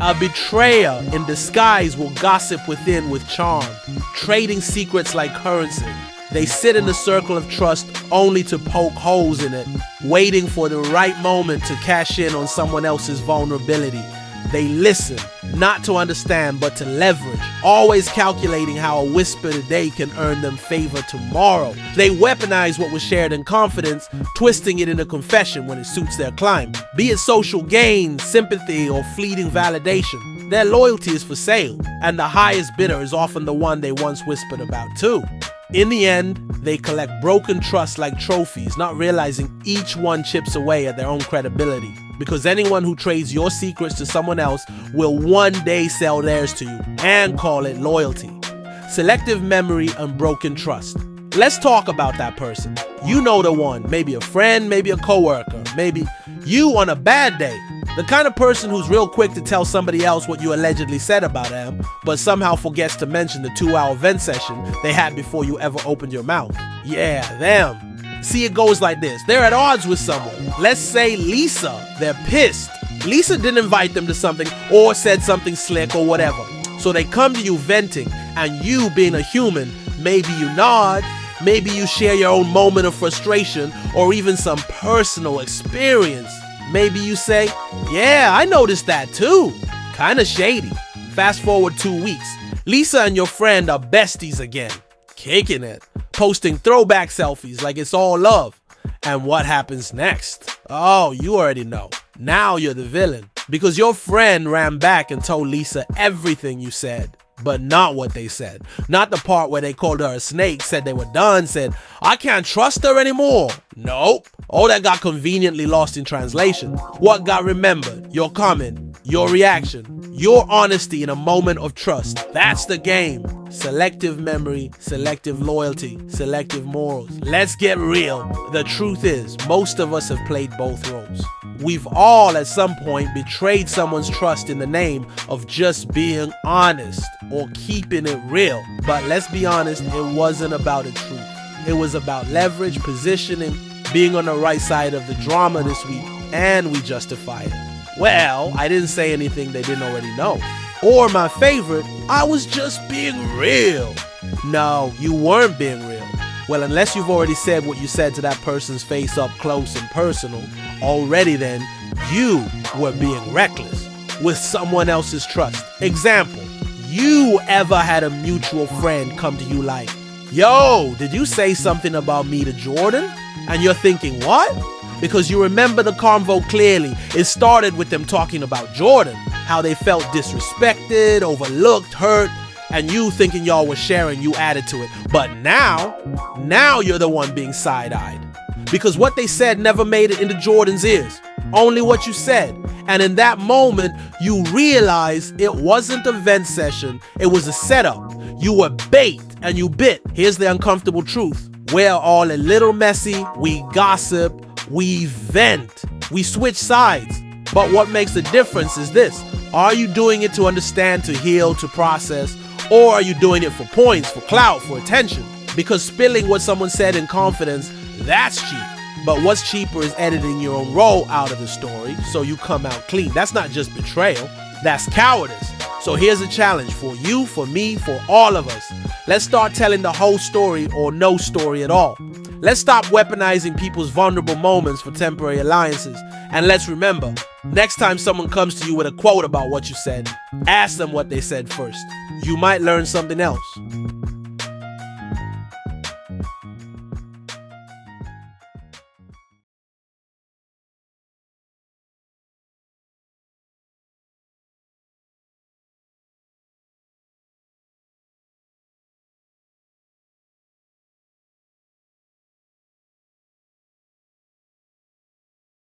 A betrayer in disguise will gossip within with charm, trading secrets like currency. They sit in the circle of trust only to poke holes in it, waiting for the right moment to cash in on someone else's vulnerability. They listen, not to understand, but to leverage, always calculating how a whisper today can earn them favor tomorrow. They weaponize what was shared in confidence, twisting it into confession when it suits their climb. Be it social gain, sympathy, or fleeting validation, their loyalty is for sale, and the highest bidder is often the one they once whispered about too. In the end, they collect broken trust like trophies, not realizing each one chips away at their own credibility. Because anyone who trades your secrets to someone else will one day sell theirs to you and call it loyalty. Selective memory and broken trust. Let's talk about that person. You know the one, maybe a friend, maybe a coworker, maybe you on a bad day. The kind of person who's real quick to tell somebody else what you allegedly said about them, but somehow forgets to mention the 2-hour vent session they had before you ever opened your mouth. Yeah, them. See, it goes like this. They're at odds with someone. Let's say Lisa. They're pissed. Lisa didn't invite them to something or said something slick or whatever. So they come to you venting, and you, being a human, maybe you nod, maybe you share your own moment of frustration or even some personal experience. Maybe you say, yeah, I noticed that too. Kinda shady. Fast forward 2 weeks. Lisa and your friend are besties again. Kicking it. Posting throwback selfies like it's all love. And what happens next? Oh, you already know. Now you're the villain. Because your friend ran back and told Lisa everything you said. But not what they said. Not the part where they called her a snake, said they were done, said, I can't trust her anymore. Nope. All that got conveniently lost in translation. What got remembered? Your comment, your reaction, your honesty in a moment of trust. That's the game. Selective memory, selective loyalty, selective morals. Let's get real. The truth is, most of us have played both roles. We've all at some point betrayed someone's trust in the name of just being honest or keeping it real. But let's be honest, it wasn't about the truth. It was about leverage, positioning, being on the right side of the drama this week, and we justify it. Well, I didn't say anything they didn't already know. Or my favorite, I was just being real. No, you weren't being real. Well, unless you've already said what you said to that person's face up close and personal, already then, you were being reckless with someone else's trust. Example, you ever had a mutual friend come to you like, yo, did you say something about me to Jordan? And you're thinking, what? Because you remember the convo clearly. It started with them talking about Jordan, how they felt disrespected, overlooked, hurt, and you thinking y'all were sharing, you added to it. But now you're the one being side-eyed. Because what they said never made it into Jordan's ears. Only what you said. And in that moment, you realize it wasn't a vent session. It was a setup. You were bait and you bit. Here's the uncomfortable truth. We're all a little messy. We gossip. We vent. We switch sides. But what makes the difference is this. Are you doing it to understand, to heal, to process? Or are you doing it for points, for clout, for attention? Because spilling what someone said in confidence, that's cheap. But what's cheaper is editing your own role out of the story so you come out clean. That's not just betrayal, that's cowardice. So here's a challenge for you, for me, for all of us. Let's start telling the whole story or no story at all. Let's stop weaponizing people's vulnerable moments for temporary alliances. And let's remember, next time someone comes to you with a quote about what you said, ask them what they said first. You might learn something else.